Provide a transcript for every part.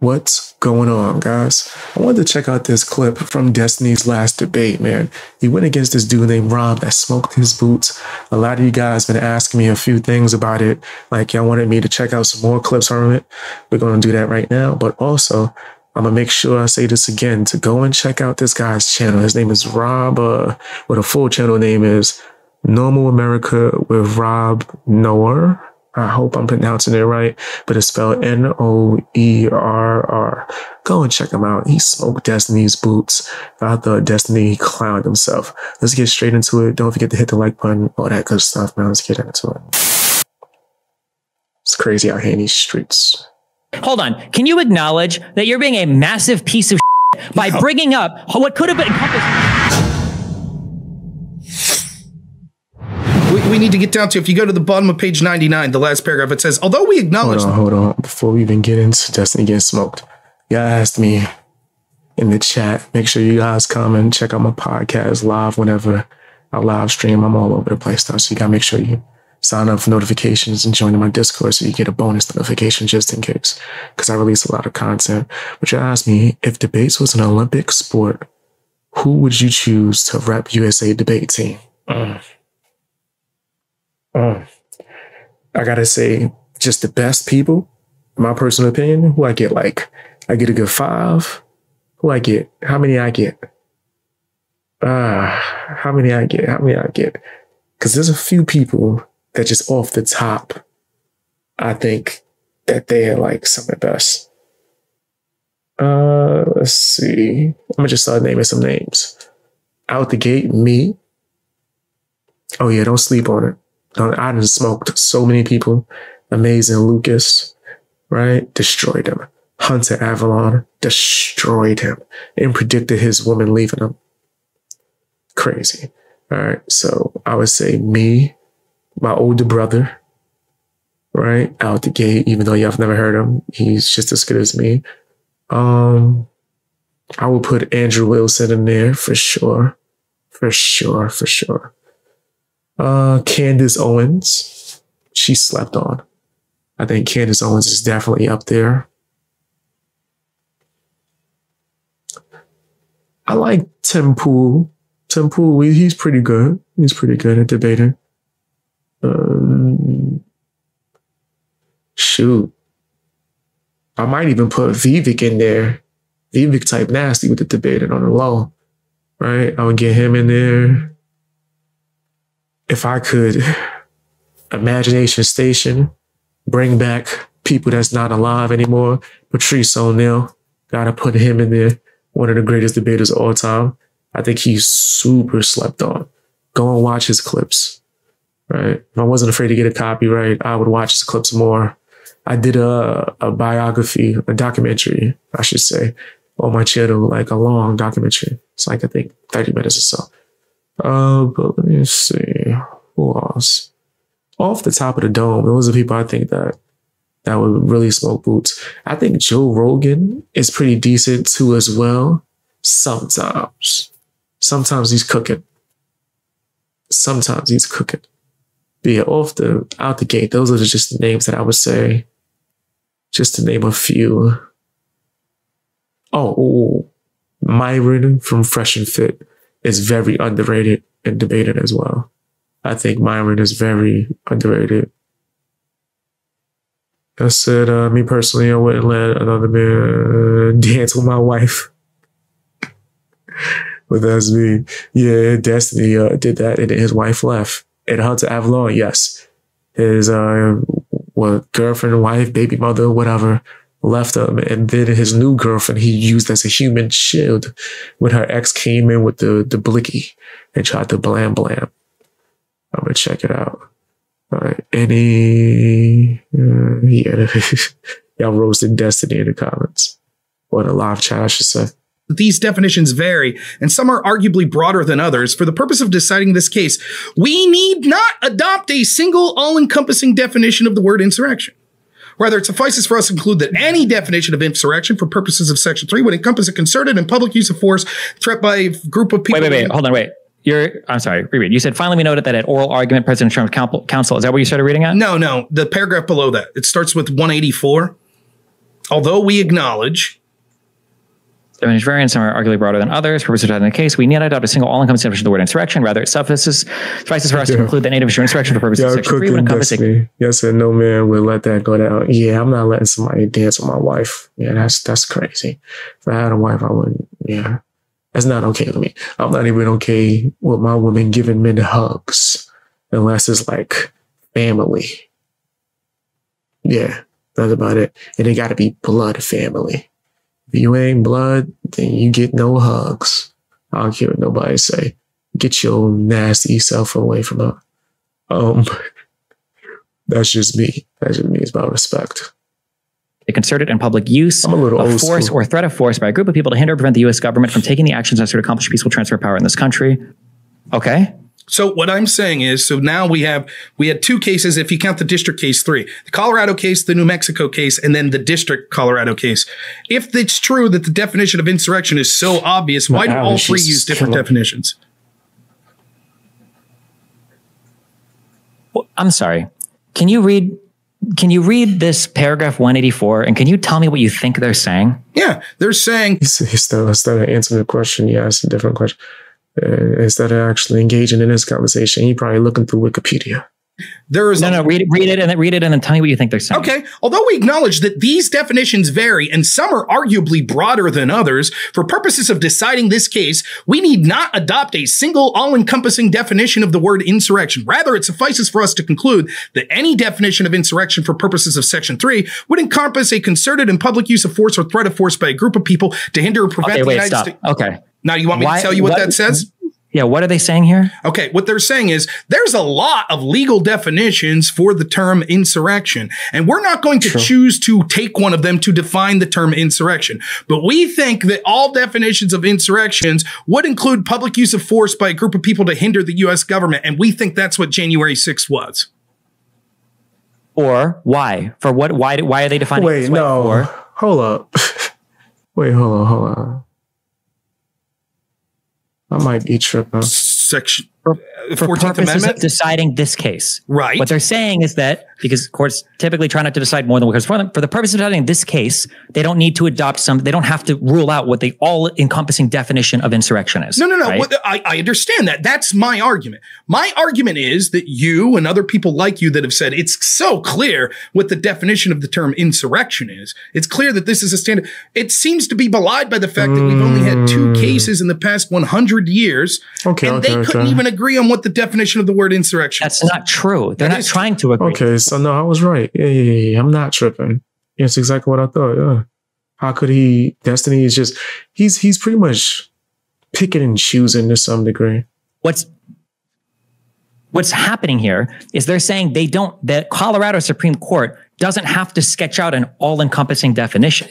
What's going on, guys? I wanted to check out this clip from Destiny's last debate, man. He went against this dude named Rob that smoked his boots. A lot of you guys been asking me a few things about it. Like, y'all wanted me to check out some more clips from it. We're going to do that right now. But also, I'm going to make sure I say this again, to go and check out this guy's channel. His name is Rob, what a full channel name is Normal America with Rob Youre. I hope I'm pronouncing it right, but it's spelled Noerr. Go and check him out. He smoked Destiny's boots. I thought Destiny clowned himself. Let's get straight into it. Don't forget to hit the like button, all that good stuff, man. Let's get into it. It's crazy out here in these streets. Hold on. Can you acknowledge that you're being a massive piece of shit by bringing up what could have been encompassed? We need to get down to, if you go to the bottom of page 99, the last paragraph, it says, although we acknowledge... Hold on. Before we even get into Destiny getting smoked, y'all asked me in the chat, make sure you guys come and check out my podcast live whenever I live stream. I'm all over the place now, so you gotta make sure you sign up for notifications and join in my Discord so you get a bonus notification just in case, because I release a lot of content. But you asked me, if debates was an Olympic sport, who would you choose to rep USA debate team? I gotta say, just the best people, in my personal opinion, who I get I get a good 5. Who I get? How many I get? How many I get? Because there's a few people that just off the top, I think that they are like some of the best. Let's see. I'm gonna just start naming some names. Out the gate, me. Oh yeah, don't sleep on it. I done smoked so many people. Amazing Lucas, right? Destroyed him. Hunter Avalon, destroyed him and predicted his woman leaving him. Crazy. All right, so I would say me, my older brother, right? Out the gate, even though y'all have never heard him. He's just as good as me. I would put Andrew Wilson in there for sure. For sure. Candace Owens, she slept on. I think Candace Owens is definitely up there. I like Tim Pool. He's pretty good. He's pretty good at debating. Shoot. I might even put Vivek in there. Vivek type nasty with the debating on the low. Right? I would get him in there. If I could, Imagination Station, bring back people that's not alive anymore. Patrice O'Neal, gotta put him in there. One of the greatest debaters of all time. I think he's super slept on. Go and watch his clips, right? If I wasn't afraid to get a copyright, I would watch his clips more. I did a biography, a documentary, I should say, on my channel, like a long documentary. It's like, I think 30 minutes or so. But let me see. Who else? Off the top of the dome, those are people I think that would really smoke boots. I think Joe Rogan is pretty decent too as well. Sometimes he's cooking. But yeah, out the gate, those are just the names that I would say, just to name a few. Oh, Myron from Fresh and Fit is very underrated and debated as well. I think Myron is very underrated. I said, me personally, I wouldn't let another man dance with my wife. But that's me. Yeah, Destiny did that, and his wife left. And Hunter Avalon, yes. His girlfriend, wife, baby mother, whatever, left him. And then his new girlfriend, he used as a human shield when her ex came in with the blicky and tried to blam. I'm gonna check it out. All right. Yeah. Y'all roasted Destiny in the comments. Or in a live chat, I should say. These definitions vary, and some are arguably broader than others. For the purpose of deciding this case, we need not adopt a single all-encompassing definition of the word insurrection. Rather, it suffices for us to conclude that any definition of insurrection for purposes of Section 3 would encompass a concerted and public use of force, threat by a group of people. Wait, hold on, wait. I'm sorry, reread. You said, finally, we noted that at oral argument, President Trump's counsel, is that what you started reading at? No, the paragraph below that. It starts with 184. Although we acknowledge definition varies, some are arguably broader than others. For purposes of the case, we need not adopt a single all-encompassing definition of the word insurrection. Rather, it suffices for us to conclude that any definition of insurrection for purposes of Section 3 would encompass a... Yes, and no man would let that go down. Yeah, I'm not letting somebody dance with my wife. Yeah, that's crazy. If I had a wife, I wouldn't. Yeah, that's not okay with me. I'm not even okay with my woman giving men hugs unless it's like family. Yeah, that's about it. And it got to be blood family. If you ain't blood, then you get no hugs. I don't care what nobody say. Get your nasty self away from her. That's just me. That's just me. It's about respect. A concerted and public use of force or threat of force by a group of people to hinder or prevent the U.S. government from taking the actions necessary to accomplish peaceful transfer of power in this country. Okay. So what I'm saying is, so now we had two cases, if you count the district case 3, the Colorado case, the New Mexico case, and then the district Colorado case. If it's true that the definition of insurrection is so obvious, why do all 3 use different definitions? Well, I'm sorry. Can you read this paragraph 184 and can you tell me what you think they're saying? Yeah, they're saying... Instead of answering the question, you asked a different question. Instead of actually engaging in this conversation, you're probably looking through Wikipedia. There is read it and then tell me what you think they're saying. Okay. Although we acknowledge that these definitions vary and some are arguably broader than others, for purposes of deciding this case, we need not adopt a single all-encompassing definition of the word insurrection. Rather, it suffices for us to conclude that any definition of insurrection for purposes of Section 3 would encompass a concerted and public use of force or threat of force by a group of people to hinder or prevent the United States. Okay. Now, you want me to tell you what that says? Yeah, what are they saying here? Okay, what they're saying is there's a lot of legal definitions for the term insurrection, and we're not going to choose to take one of them to define the term insurrection. But we think that all definitions of insurrections would include public use of force by a group of people to hinder the U.S. government, and we think that's what January 6th was. Or why? For what? Why are they defining it this way? Hold up. Wait, hold on. I might be tripping. Section for purposes of deciding this case. Right. What they're saying is that, because courts typically try not to decide more than what goes for them, for the purpose of deciding this case, they don't need to adopt they don't have to rule out what the all-encompassing definition of insurrection is. No. Right? I understand that. That's my argument. My argument is that you and other people like you that have said it's so clear what the definition of the term insurrection is. It's clear that this is a standard. It seems to be belied by the fact that we've only had 2 cases in the past 100 years, and they couldn't even agree on what the definition of the word insurrection is. That's not true. They're not trying to agree. Okay, so no, I was right. Yeah. I'm not tripping. It's exactly what I thought. Yeah. How could he? Destiny is just he's pretty much picking and choosing to some degree. What's happening here is they're saying the Colorado Supreme Court doesn't have to sketch out an all-encompassing definition.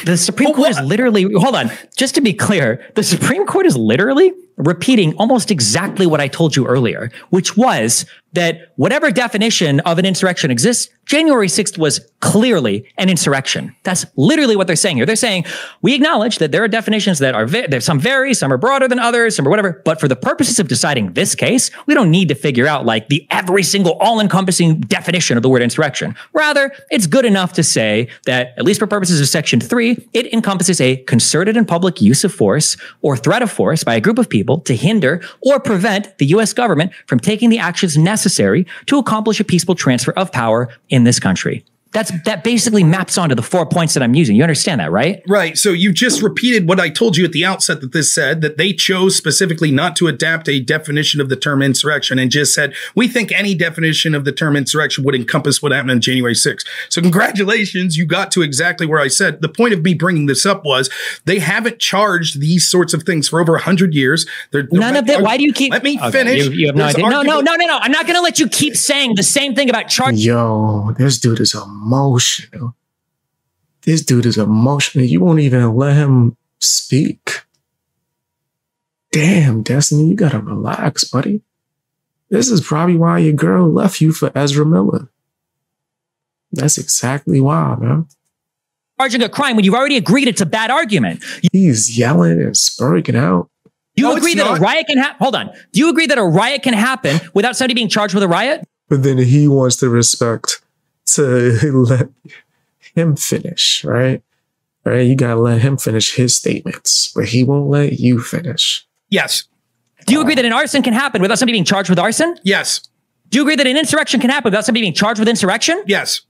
The Supreme Court is literally, hold on, just to be clear, the Supreme Court is literally repeating almost exactly what I told you earlier, which was that whatever definition of an insurrection exists, January 6th was clearly an insurrection. That's literally what they're saying here. They're saying, we acknowledge that there are definitions that are, there's some vary, some are broader than others, some are whatever, but for the purposes of deciding this case, we don't need to figure out like the every single all-encompassing definition of the word insurrection. Rather, it's good enough to say that, at least for purposes of Section 3, it encompasses a concerted and public use of force or threat of force by a group of people to hinder or prevent the U.S. government from taking the actions necessary to accomplish a peaceful transfer of power in this country. That basically maps onto the 4 points that I'm using. You understand that, right? Right. So you just repeated what I told you at the outset that this said, that they chose specifically not to adapt a definition of the term insurrection and just said, we think any definition of the term insurrection would encompass what happened on January 6th. So congratulations, you got to exactly where I said. The point of me bringing this up was they haven't charged these sorts of things for over 100 years. None of that. Why do you keep? Let me finish. You have no idea. No. I'm not going to let you keep saying the same thing about charge. Yo, this dude is emotional. This dude is emotional. You won't even let him speak. Damn, Destiny, you gotta relax, buddy. This is probably why your girl left you for Ezra Miller. That's exactly why, man. Charging a crime when you've already agreed it's a bad argument. He's yelling and spurring out. You agree that a riot can happen? Hold on. Do you agree that a riot can happen without somebody being charged with a riot? But then he wants the respect to let him finish, right? Right? You gotta let him finish his statements, but he won't let you finish. Yes. Do you agree that an arson can happen without somebody being charged with arson? Yes. Do you agree that an insurrection can happen without somebody being charged with insurrection? Yes.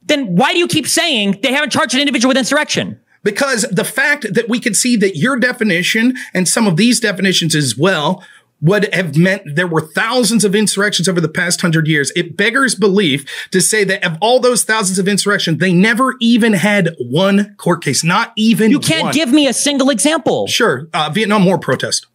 Then why do you keep saying they haven't charged an individual with insurrection? Because the fact that we can see that your definition and some of these definitions as well would have meant there were thousands of insurrections over the past 100 years. It beggars belief to say that of all those thousands of insurrections, they never even had one court case, not even You can't one. give me a single example. Sure. Vietnam War protest.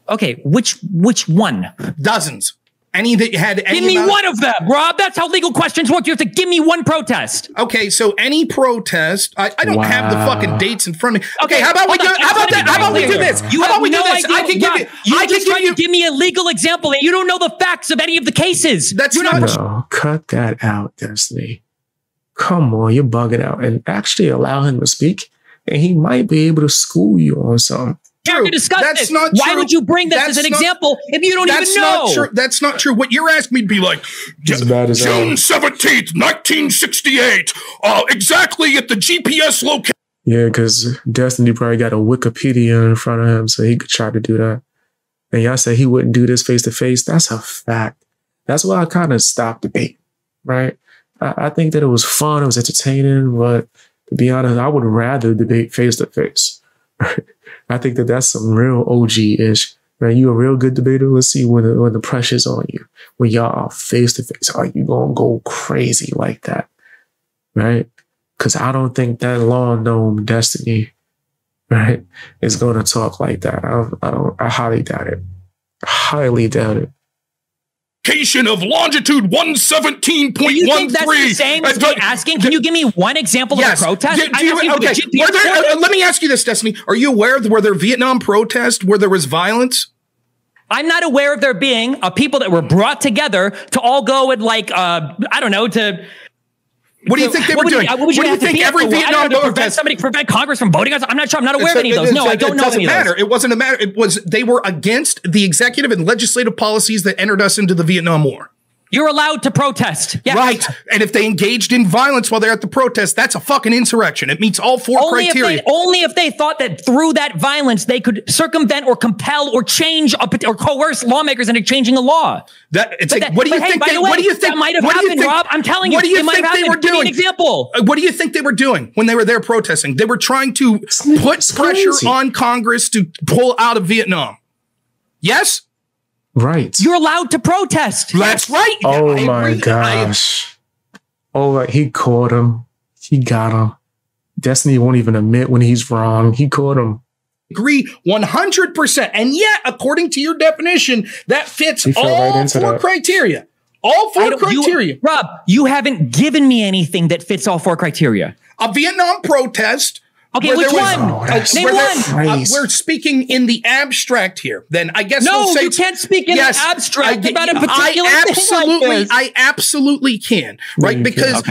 Okay, which one? Dozens. Any that had any Give me amount one of them, Rob. That's how legal questions work. You have to give me one protest. Okay, so any protest, I don't have the fucking dates in front of me. Okay, how about we do this? You how have about we no do this? idea, I can Rob, give you're you. just trying to give me a legal example, and you don't know the facts of any of the cases. That's You're not. No, cut that out, Destiny. Come on, you're bugging out. And actually allow him to speak, and he might be able to school you on something. Here to discuss That's this. not Why true. would you bring this That's as an not- example if you don't That's even know? not true. That's not true. What you're asking me to be like, As bad as June 17th, 1968, exactly at the GPS location. Yeah, because Destiny probably got a Wikipedia in front of him, so he could try to do that. And y'all say he wouldn't do this face to face. That's a fact. That's why I kind of stopped debate, right? I think that it was fun, it was entertaining, but to be honest, I would rather debate face to face. I think that that's some real OG-ish. Right? You a real good debater. Let's see when the pressure's on you. When y'all are face to face, are you gonna go crazy like that? Right? Because I don't think that long gnome Destiny, right, is gonna talk like that. I highly doubt it. Highly doubt it. Of longitude 117.13. Do you think that's the same as me asking? Can you give me one example of a protest? Let me ask you this, Destiny. Are you aware of were there Vietnam protests where there was violence? I'm not aware of there being people that were brought together to all go and I don't know, to... What do you think they were doing? What do you think every Vietnam protest... prevent Congress from voting on? I'm not sure. I'm not aware of any of those. No, I don't know any of those. It wasn't a matter. It was they were against the executive and legislative policies that entered us into the Vietnam War. You're allowed to protest. Yes. Right. And if they engaged in violence while they're at the protest, that's a fucking insurrection. It meets all four criteria. Only if they thought that through that violence, they could circumvent or compel or change or coerce lawmakers into changing a law. What do you think? That might have happened, Rob. I'm telling you. What do you think they were doing? An example. What do you think they were doing when they were there protesting? They were trying to put pressure on Congress to pull out of Vietnam. Yes? Right. You're allowed to protest. That's right. Oh my gosh. He caught him. He got him. Destiny won't even admit when he's wrong. He caught him. Agree 100%. And yet, according to your definition, that fits all four criteria. All four criteria. Rob, you haven't given me anything that fits all four criteria. A Vietnam protest. Okay, which one? Name one. We're speaking in the abstract here. Then I guess no, we'll say you can't speak in the abstract about a particular thing like this. I absolutely can, right? Because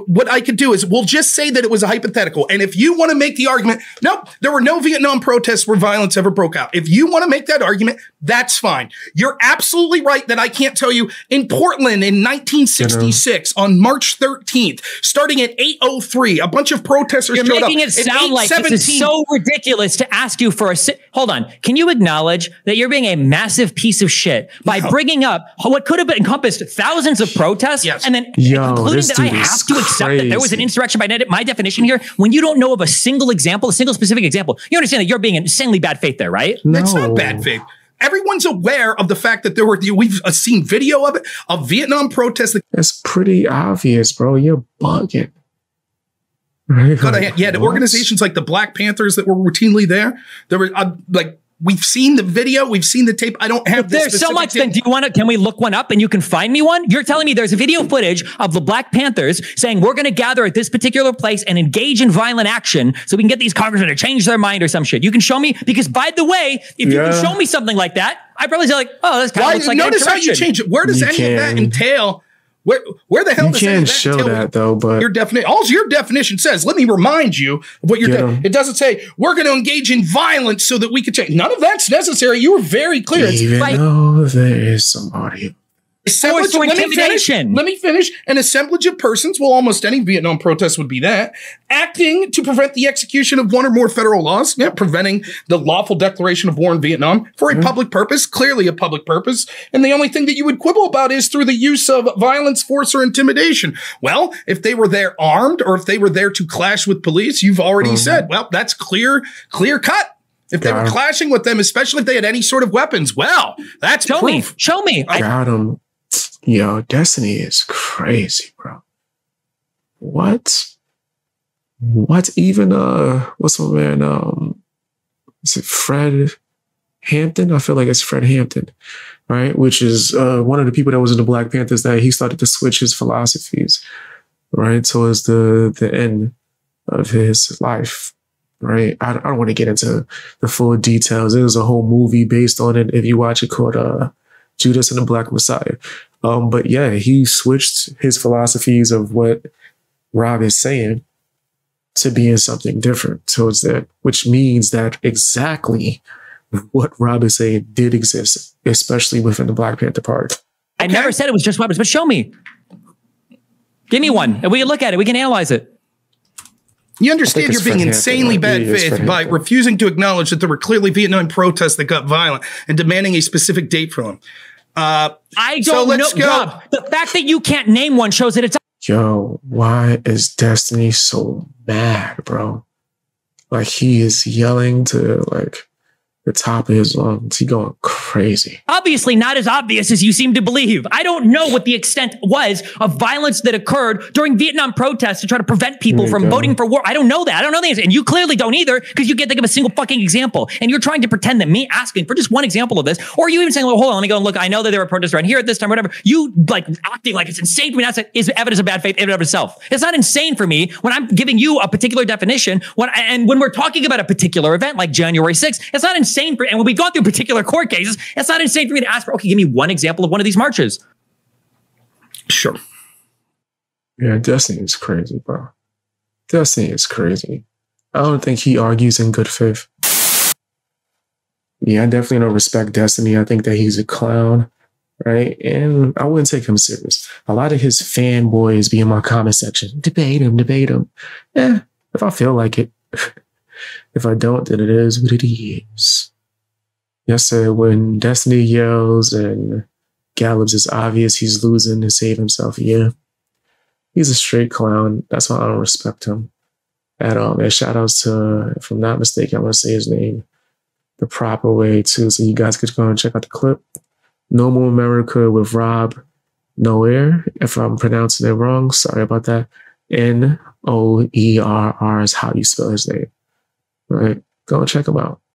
what I could do is we'll just say that it was a hypothetical. And if you want to make the argument, nope, there were no Vietnam protests where violence ever broke out. If you want to make that argument, that's fine. You're absolutely right that I can't tell you in Portland in 1966 on March 13th, starting at 8:03, a bunch of protesters showed up. You're making it sound like this is so ridiculous to ask you for a hold on. Can you acknowledge that you're being a massive piece of shit by bringing up what could have encompassed thousands of protests and then concluding that I have to accept that there was an insurrection by my definition here when you don't know of a single example, a single specific example? You understand that you're being in insanely bad faith there, right? No. It's not bad faith. Everyone's aware of the fact that we've seen video of it, of Vietnam protests. It's pretty obvious, bro. You're bugging. Right? The organizations like the Black Panthers that were routinely there. There were we've seen the video, we've seen the tape. I don't have. There's so much. Then do you want to? Can we look one up and you can find me one? You're telling me there's a video footage of the Black Panthers saying we're going to gather at this particular place and engage in violent action so we can get these congressmen to change their mind or some shit. You can show me because by the way, if you can show me something like that, I'd probably say oh, this kind of looks like notice how you change it. Where does any of that entail? Where the hell does that show that though? But all your definition says. Let me remind you of what your it doesn't say. We're going to engage in violence so that we can change. None of that's necessary. You were very clear. Even though there is some audio. Force or intimidation. Let me finish. An assemblage of persons, well, almost any Vietnam protest would be that, acting to prevent the execution of one or more federal laws, preventing the lawful declaration of war in Vietnam for a public purpose, clearly a public purpose. And the only thing that you would quibble about is through the use of violence, force, or intimidation. Well, if they were there armed or if they were there to clash with police, you've already said, well, that's clear cut. If they were clashing with them, especially if they had any sort of weapons, well, that's proof. Show me. Got him. Yo, Destiny is crazy, bro. What? Even what's my man? Is it Fred Hampton? I feel like it's Fred Hampton, right? Which is one of the people that was in the Black Panthers that he started to switch his philosophies, right, towards the end of his life. Right, I don't want to get into the full details. There's a whole movie based on it if you watch it called Judas and the Black Messiah. But yeah, he switched his philosophies of what Rob is saying to being something different towards that, which means that exactly what Rob is saying did exist, especially within the Black Panther Party. I never said it was just weapons, but show me. Give me one, and we can look at it. We can analyze it. You understand you're being insanely bad faith by refusing to acknowledge that there were clearly Vietnam protests that got violent and demanding a specific date for them. I don't know, Rob. The fact that you can't name one shows that it's... Yo, why is Destiny so mad, bro? Like, he is yelling to, like, the top of his lungs. He going crazy. Obviously not as obvious as you seem to believe. I don't know what the extent was of violence that occurred during Vietnam protests to try to prevent people from voting for war. I don't know that. I don't know the answer. And you clearly don't either, because you can't think of a single fucking example. And you're trying to pretend that me asking for just one example of this, or you even saying, well, hold on, let me go and look. I know that there were protests around here at this time, whatever. You like acting like it's insane for me not to say is evidence of bad faith in and of itself. It's not insane for me when I'm giving you a particular definition and when we're talking about a particular event like January 6th, it's not insane for, and when we've gone through particular court cases, it's not insane for me to ask for, okay, give me one example of one of these marches. Sure. Yeah, Destiny is crazy, bro. Destiny is crazy. I don't think he argues in good faith. Yeah, I definitely don't respect Destiny. I think that he's a clown, right? And I wouldn't take him serious. A lot of his fanboys be in my comment section. Debate him, debate him. Eh, if I feel like it. If I don't, then it is what it is. Yes, sir, when Destiny yells and gallops, it's obvious he's losing to save himself. Yeah, he's a straight clown. That's why I don't respect him at all. And shout outs to, if I'm not mistaken, I want to say his name the proper way too, so you guys could go and check out the clip. No More America with Rob Youre. If I'm pronouncing it wrong, sorry about that. Noerr is how you spell his name. Right? Go and check him out.